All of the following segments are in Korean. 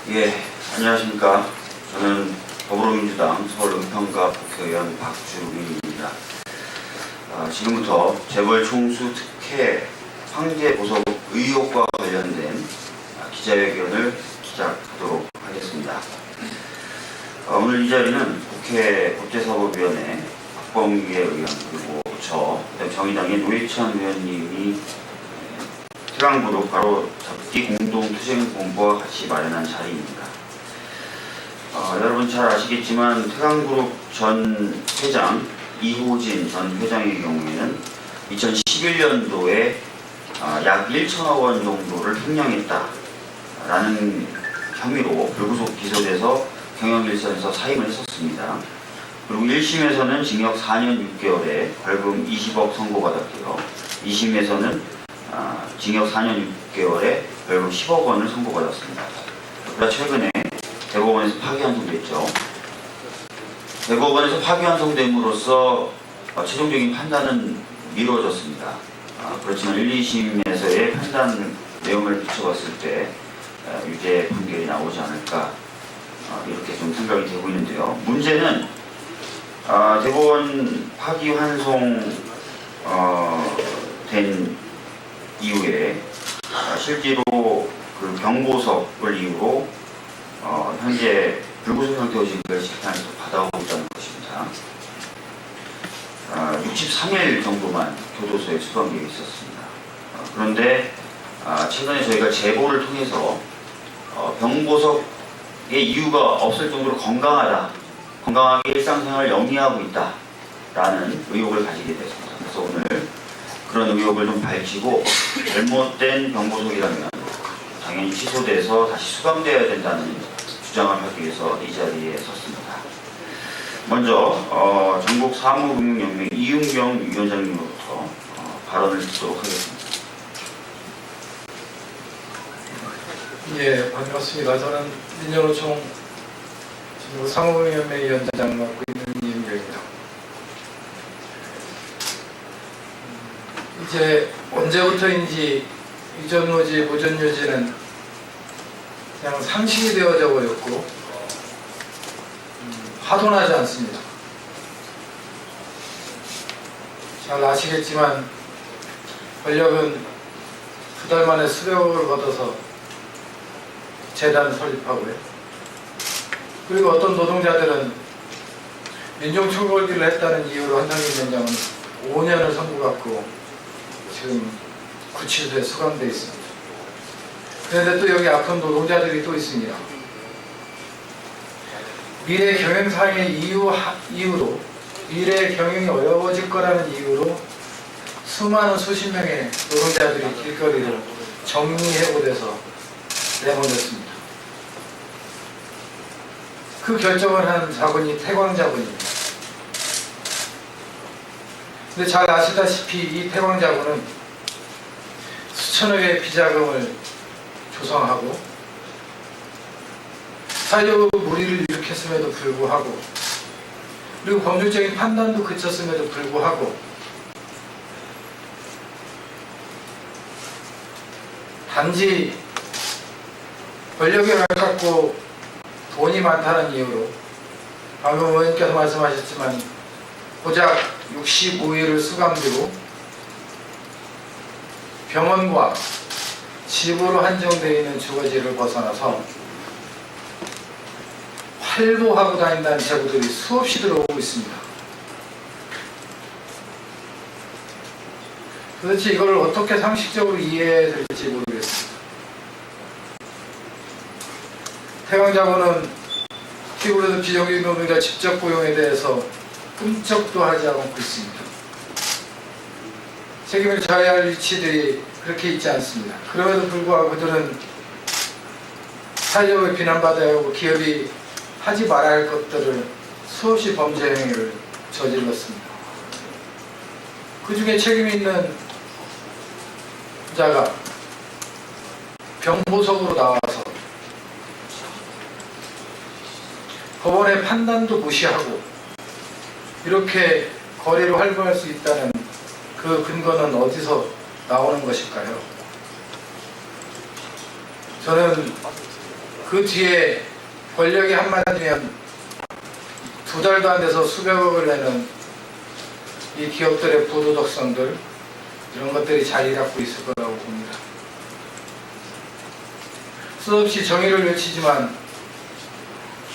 예, 안녕하십니까. 저는 더불어민주당 서울은평갑 국회의원 박주민입니다. 지금부터 재벌 총수 특혜 황제 보석 의혹과 관련된 기자회견을 시작하도록 하겠습니다. 오늘 이 자리는 국회 법제사법위원회 박범계 의원 그리고 저 정의당의 노회찬 의원님이 태광그룹 바로 잡기 공동투쟁본부와 같이 마련한 자리입니다. 여러분 잘 아시겠지만 태광그룹 전 회장 이호진 전 회장의 경우에는 2011년도에 약 1천억 원 정도를 횡령했다라는 혐의로 불구속 기소돼서 경영일선에서 사임을 했었습니다. 그리고 1심에서는 징역 4년 6개월에 벌금 20억 선고받았고요. 2심에서는 징역 4년 6개월에 벌금 10억 원을 선고받았습니다. 그러나 최근에 대법원에서 파기환송됐죠. 대법원에서 파기환송됨으로써 최종적인 판단은 미뤄졌습니다. 그렇지만 1, 2심에서의 판단 내용을 비춰봤을 때 유죄 판결이 나오지 않을까 이렇게 좀 생각이 되고 있는데요. 문제는 대법원 파기환송 된 이후에 실제로 그 경보석을 이유로 현재 불구속 형태로 지금 재판에서 받아오고 있다는 것입니다. 63일 정도만 교도소에 수감되어 있었습니다. 그런데 최근에 저희가 제보를 통해서 경보석의 이유가 없을 정도로 건강하게 일상생활을 영위하고 있다라는 의혹을 가지게 됐습니다. 그래서 오늘 그런 의혹을 좀 밝히고 잘못된 경보석이라면 당연히 취소돼서 다시 수감되어야 된다는 주장을 하기 위해서 이 자리에 섰습니다. 먼저 전국사무금융연맹 이은경 위원장님으로부터 발언을 듣도록 하겠습니다. 예, 반갑습니다. 저는 민정노총 전국사무금융연맹 위원장을 맡고 있는 이은경입니다. 이제 언제부터인지 이전 노지, 보전 요지는 그냥 상식이 되어져 버렸고 하도나지 않습니다. 잘 아시겠지만 권력은 두 달 만에 수백억을 걷어서 재단 설립하고요. 그리고 어떤 노동자들은 민정초벌기를 했다는 이유로 한상균 위원장은 5년을 선고받고 지금 구치소에 수감되어 있습니다. 그런데 또 여기 아픈 노동자들이 또 있습니다. 미래 경영상의 이유로 미래 경영이 어려워질 거라는 이유로 수많은 수십 명의 노동자들이 길거리를 정리해고돼서 내몰렸습니다. 그 결정을 한 자본이 태광자본입니다. 근데 잘 아시다시피 이 태광자본은 수천억의 비자금을 조성하고 사회적 물의를 일으켰음에도 불구하고 그리고 법률적인 판단도 그쳤음에도 불구하고 단지 권력에 가깝고 돈이 많다는 이유로 방금 의원님께서 말씀하셨지만 고작 65일을 수감되고 병원과 집으로 한정되어 있는 주거지를 벗어나서 활보하고 다닌다는 제보들이 수없이 들어오고 있습니다. 도대체 이걸 어떻게 상식적으로 이해해야 될지 모르겠습니다. 태광자본은 피부에서 비정규직 노동자 직접 고용에 대해서 꿈쩍도 하지 않고 있습니다. 책임을 져야 할 위치들이 그렇게 있지 않습니다. 그럼에도 불구하고 그들은 사회적으로 비난받아야 하고 기업이 하지 말아야 할 것들을 수없이 범죄 행위를 저질렀습니다. 그 중에 책임 있는 자가 경보석으로 나와서 법원의 판단도 무시하고 이렇게 거래를 활보할 수 있다는 그 근거는 어디서 나오는 것일까요? 저는 그 뒤에 권력이 한마디면 2달도 안 돼서 수백억을 내는 이 기업들의 부도덕성들, 이런 것들이 자리 잡고 있을 거라고 봅니다. 수없이 정의를 외치지만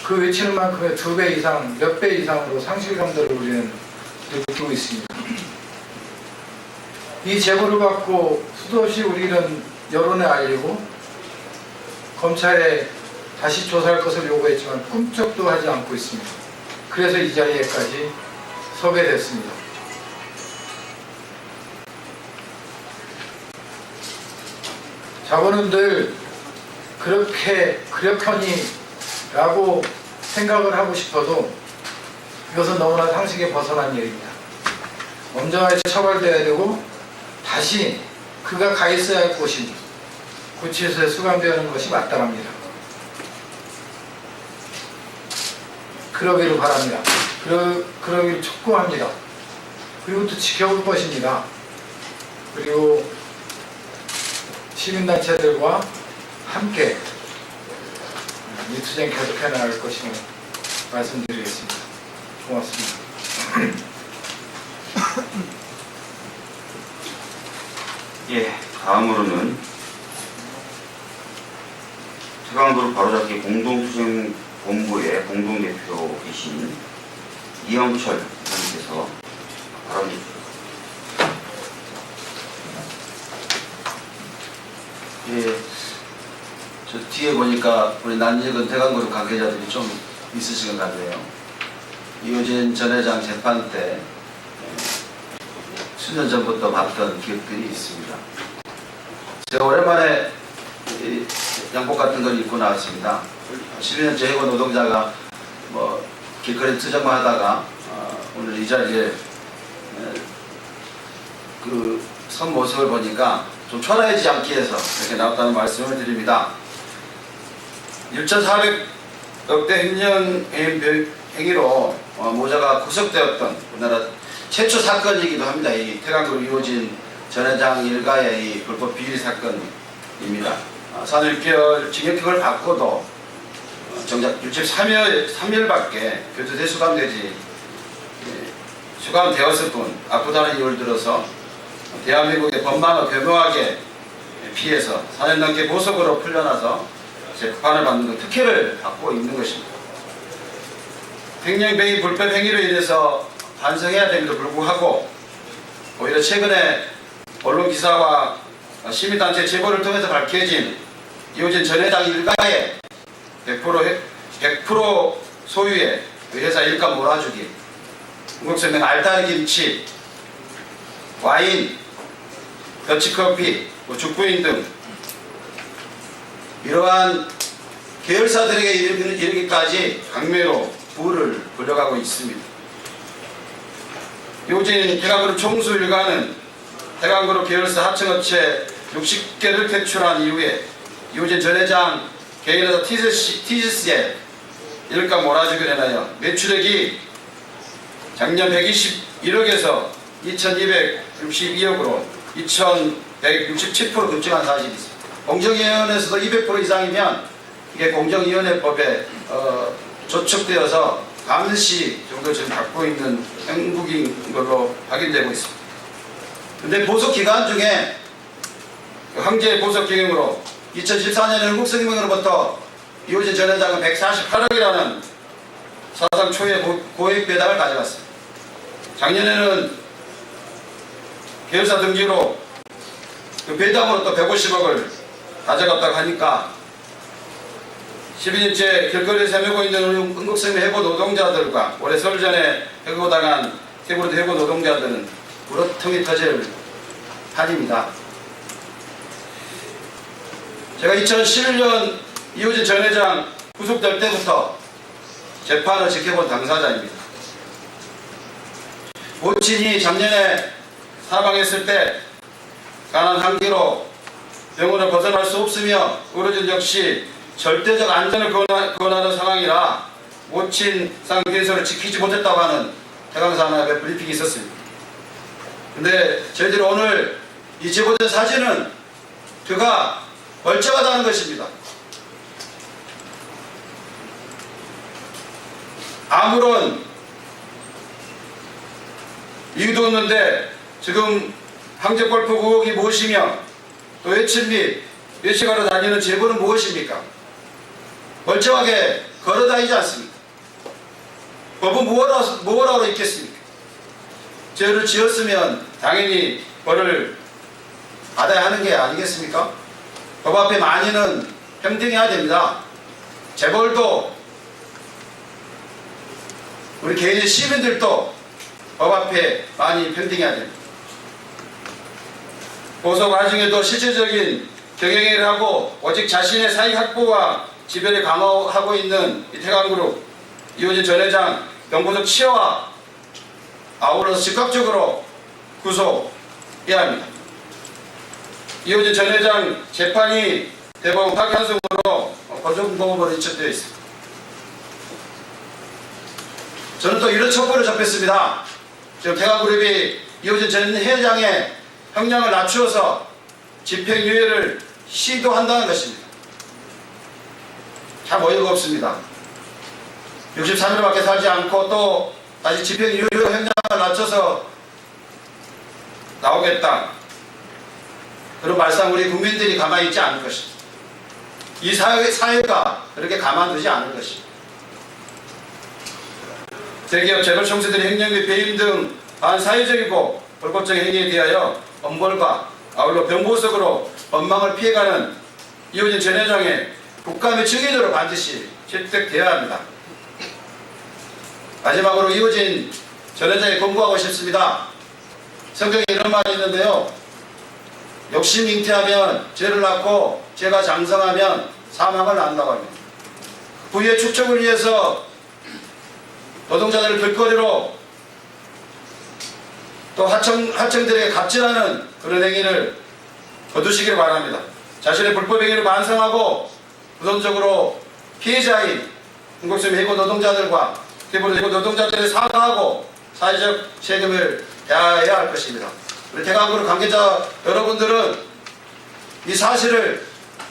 그 외치는 만큼의 2배 이상, 몇 배 이상으로 상실감들을 우리는 느끼고 있습니다. 이 제보를 받고 수도 없이 우리는 여론에 알리고 검찰에 다시 조사할 것을 요구했지만 꿈쩍도 하지 않고 있습니다. 그래서 이 자리에까지 서게 됐습니다. 자본은 늘 그렇거니라고 생각을 하고 싶어도 이것은 너무나 상식에 벗어난 일입니다. 엄정하게 처벌돼야 되고 다시 그가 가 있어야 할 곳이 구치소에 수감되는 것이 마땅합니다. 그러기를 바랍니다. 그러기를 촉구합니다. 그리고 또 지켜볼 것입니다. 그리고 시민단체들과 함께 이 투쟁 계속해 나갈 것임을 말씀드리겠습니다. 고맙습니다. 예, 다음으로는 태강도를 바로잡기 공동투쟁본부의 공동대표이신 이영철 의원님께서 발언해 주십니다. 예, 저 뒤에 보니까 우리 난익은 태강그룹 관계자들이 좀 있으신 것 같네요. 이호진 전 회장 재판 때 수년 전부터 봤던 기억들이 있습니다. 제가 오랜만에 이 양복 같은 걸 입고 나왔습니다. 12년째 해고 노동자가 뭐 길거리 투쟁만 하다가 오늘 이 자리에 그 선 모습을 보니까 좀 초라해지지 않기 위해서 이렇게 나왔다는 말씀을 드립니다. 1,400억대 횡령 행위로 모자가 구속되었던 우리나라 최초 사건이기도 합니다. 이 태강그룹 이호진 전 회장 일가의 이 불법 비리 사건입니다. 4년 6개월 징역형을 받고도 정작 63일밖에 교도소에 수감되었을 뿐 아프다는 이유를 들어서 대한민국의 법망을 교묘하게 피해서 4년 넘게 보석으로 풀려나서 재판을 받는 특혜를 받고 있는 것입니다. 횡령배위 불법 행위로 인해서 반성해야 됨에도 불구하고 오히려 최근에 언론 기사와 시민단체 제보를 통해서 밝혀진 이호진 전 회장 일가의 100% 소유의 회사 일가 몰아주기, 한국생명 알타리 김치, 와인, 더치커피, 죽부인 등 이러한 계열사들에게 이르기까지 강매로 부를 불려가고 있습니다. 이호진 태강그룹 총수 일가는 태강그룹 계열사 하청업체 60개를 퇴출한 이후에 이호진 전 회장 개인회사 티즈스의 일가 몰아주기로 인하여 매출액이 작년 121억에서 2262억으로 2167% 급증한 사실이 있습니다. 공정위원회에서도 200% 이상이면 이게 공정위원회법에 조촉되어서 감시 정도 지금 갖고 있는 행국인 걸로 확인되고 있습니다. 그런데 보석 기간 중에 황제 보석 경영으로 2014년에 한국생명으로부터 이호진 전 회장은 148억이라는 사상 초유의 고액 배당을 가져갔습니다. 작년에는 계열사 등기로 그 배당으로 또 150억을 가져갔다고 하니까 12년째 길거리에서 헤매고 있는 한국생명 해고 노동자들과 올해 설 전에 해고당한 세부로드 해고 노동자들은 물어통이 터질 판입니다. 제가 2011년 이호진 전 회장 구속될 때부터 재판을 지켜본 당사자입니다. 모친이 작년에 사망했을 때 가난 한기로 병원을 벗어날 수 없으며 의료진 역시 절대적 안전을 권하는 상황이라 모친 상계에서를 지키지 못했다고 하는 태강산업의 브리핑이 있었습니다. 근데 저희들이 오늘 이 제보된 사진은 그가 멀쩡하다는 것입니다. 아무런 이유도 없는데 지금 황제골프 의혹이 무엇이며 또 외출 및 외식하러 다니는 제보는 무엇입니까? 멀쩡하게 걸어다니지 않습니까? 법은 무엇하러 있겠습니까? 죄를 지었으면 당연히 벌을 받아야 하는 게 아니겠습니까? 법 앞에 만인은 평등해야 됩니다. 재벌도 우리 개인의 시민들도 법 앞에 많이 평등해야 됩니다. 고소 과정에도 실질적인 경영을 하고 오직 자신의 사익 확보와 지배를 강화하고 있는 이태광그룹 이호진 전 회장 영구적 치여와 아울러서 즉각적으로 구속해야 합니다. 이호진 전 회장 재판이 대법원 파기환송으로 고정공범으로 이첩되어 있습니다. 저는 또 이런 첩보를 접했습니다. 지금 태광그룹이 이호진 전 회장의 형량을 낮추어서 집행유예를 시도한다는 것입니다. 참 어이가 없습니다. 63일밖에 살지 않고 또 다시 집행유예 형량을 낮춰서 나오겠다. 그런 말씀 우리 국민들이 가만히 있지 않을 것입니다. 이 사회가 그렇게 가만두지 않을 것입니다. 대기업 재벌 총수들의 횡령 및 배임 등 반사회적이고 불법적인 행위에 대하여 엄벌과 아울러 병보석으로 법망을 피해가는 이호진 전 회장의 국가 및 증인으로 반드시 채택되어야 합니다. 마지막으로 이호진 전 회장에 권고하고 싶습니다. 성경에 이런 말이 있는데요. 욕심 잉태하면 죄를 낳고 죄가 장성하면 사망을 낳는다고 합니다. 부의 축적을 위해서 노동자들을 길거리로 또 하청들에게 갑질하는 그런 행위를 거두시길 바랍니다. 자신의 불법 행위를 반성하고 우선적으로 피해자인 한국수입 해고 노동자들과 대부분 해고 노동자들을 사과하고 사회적 책임을 다해야 할 것입니다. 우리 태광그룹 관계자 여러분들은 이 사실을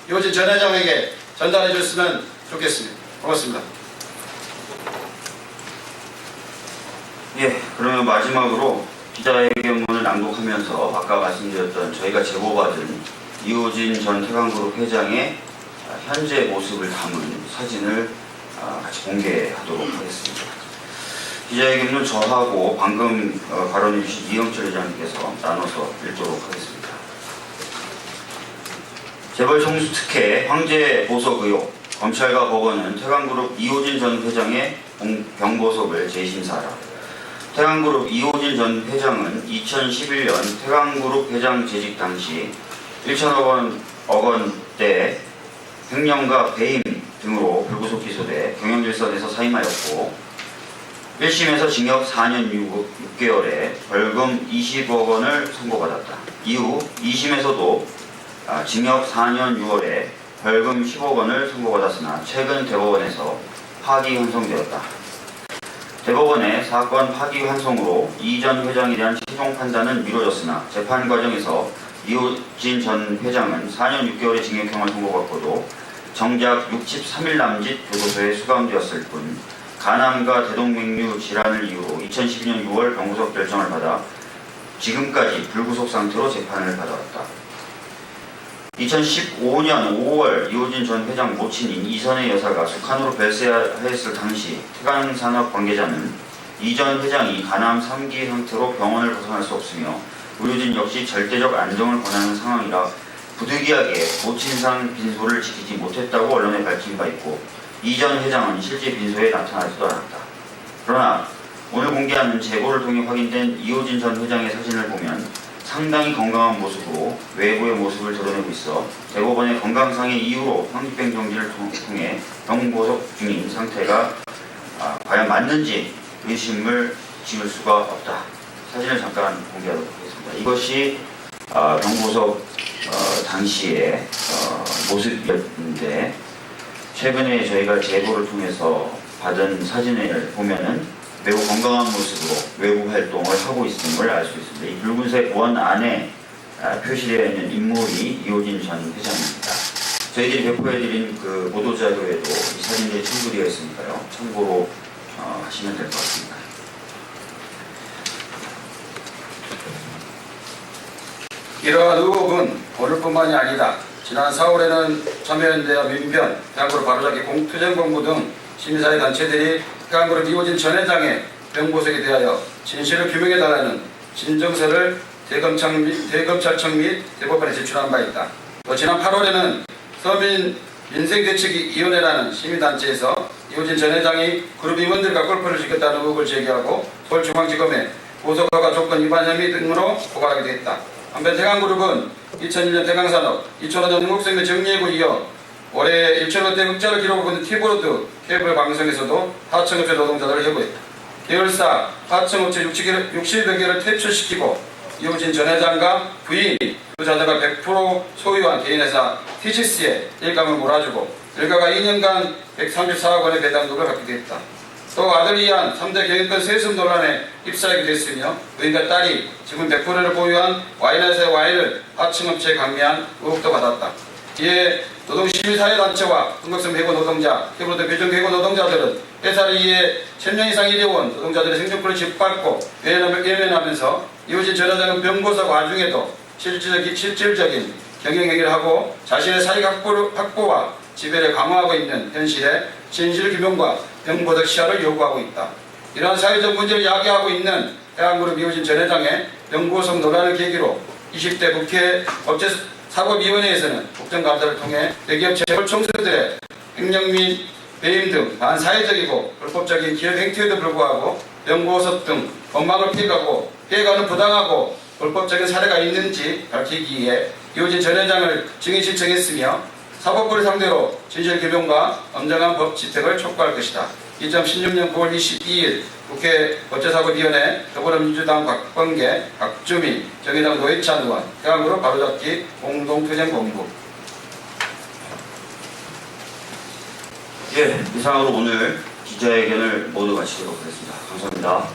이호진 전 회장에게 전달해 줬으면 좋겠습니다. 고맙습니다. 예, 그러면 마지막으로 기자회견문을 낭독하면서 아까 말씀드렸던 저희가 제보받은 이호진 전 태광그룹 회장의 현재 모습을 담은 사진을 같이 공개하도록 하겠습니다. 기자회견문 저하고 방금 발언해 주신 이영철 회장님께서 나눠서 읽도록 하겠습니다. 재벌 총수 특혜 황제 보석 의혹. 검찰과 법원은 태광그룹 이호진 전 회장의 병보석을 재심사하라. 태광그룹 이호진 전 회장은 2011년 태광그룹 회장 재직 당시 1천억 원대 횡령과 배임 등으로 불구속 기소돼 경영질서에서 사임하였고 1심에서 징역 4년 6개월에 벌금 20억 원을 선고받았다. 이후 2심에서도 징역 4년 6월에 벌금 10억 원을 선고받았으나 최근 대법원에서 파기환송되었다. 대법원의 사건 파기환송으로 이 전 회장에 대한 최종 판단은 미뤄졌으나 재판 과정에서 이호진 전 회장은 4년 6개월의 징역형을 선고받고도 정작 63일 남짓 교도소에 수감되었을 뿐 간암과 대동맥류 질환을 이유로 2012년 6월 병구속 결정을 받아 지금까지 불구속 상태로 재판을 받아왔다. 2015년 5월 이호진 전 회장 모친인 이선혜 여사가 북한으로 별세하였을 당시 태광산업 관계자는 이 전 회장이 간암 3기 상태로 병원을 벗어날 수 없으며 의료진 역시 절대적 안정을 권하는 상황이라 부득이하게 모친상 빈소를 지키지 못했다고 언론에 밝힌 바 있고 이 전 회장은 실제 빈소에 나타나지도 않았다. 그러나 오늘 공개하는 제보를 통해 확인된 이호진 전 회장의 사진을 보면 상당히 건강한 모습으로 외부의 모습을 드러내고 있어 대법원의 건강상의 이유로 황립병 정지를 통해 병보석 중인 상태가 과연 맞는지 의심을 지울 수가 없다. 사진을 잠깐 공개하도록 하겠습니다. 이것이 병보석 당시의 모습이었는데 최근에 저희가 제보를 통해서 받은 사진을 보면은 매우 건강한 모습으로 외부 활동을 하고 있음을 알 수 있습니다. 이 붉은색 원 안에 표시되어 있는 인물이 이호진 전 회장입니다. 저희들이 배포해드린 그 보도자료에도 이 사진들이 첨부되어 있으니까요. 참고로 하시면 될 것 같습니다. 이러한 의혹은 오늘뿐만이 아니다. 지난 4월에는 참여연대와 민변, 해양그룹 바로잡기 공투쟁본부 등 시민사회 단체들이 해양그룹 이호진 전 회장의 병보석에 대하여 진실을 규명해달라는 진정서를 대검찰청 및 대법원에 제출한 바 있다. 또 지난 8월에는 서민 민생대책위원회라는 시민단체에서 이호진 전 회장이 그룹 임원들과 골프를 즐겼다는 의혹을 제기하고 서울중앙지검에 고소허가 조건 위반 혐의 등으로 고발하게 됐다. 한편 태강그룹은 2001년 태강산업, 2005년 흥국생명 정리해고 이어 올해 1천억대 흑자를 기록하고 있는 티브로드 케이블 방송에서도 하청업체 노동자들을 해고했다. 계열사 하청업체 60여 개를 퇴출시키고 이호진 전 회장과 부인, 두 자녀가 100% 소유한 개인회사 티시스에 일감을 몰아주고 일가가 2년간 134억 원의 배당금을 받게 됐다. 또 아들이 한 3대 경영권 세습 논란에 휩싸이게 됐으며 부인과 딸이 지분 100%를 보유한 와인회사의 와인을 하청업체에 강매한 의혹도 받았다. 이에 노동시민사회단체와 흥국생 해고 노동자, 캐브로드 배정 해고 노동자들은 회사를 위해 1000년 이상 일해온 노동자들의 생존권을 짓밟고 외면하면서 이호진 전 회장은 병고석 와중에도 실질적인 경영행위를 하고 자신의 사익 확보와 지배를 강화하고 있는 현실에 진실규명과 병보석 시효를 요구하고 있다. 이러한 사회적 문제를 야기하고 있는 해양그룹 이호진 전 회장의 병보석 논란을 계기로 20대 국회 법제사법위원회에서는 국정감사를 통해 대기업 재벌 총수들의 횡령 및 배임 등 반사회적이고 불법적인 기업 행태에도 불구하고 병보석 등 건망을 피해가는 부당하고 불법적인 사례가 있는지 밝히기 위해 이호진 전 회장을 증인 신청했으며 사법부를 상대로 진실규명과 엄정한 법 집행을 촉구할 것이다. 2016년 9월 22일 국회 법제사법위원회 더불어민주당 박범계, 박주민, 정의당 노회찬 의원, 해양그룹 바로잡기 공동투쟁본부. 예, 이상으로 오늘 기자회견을 모두 마치도록 하겠습니다. 감사합니다.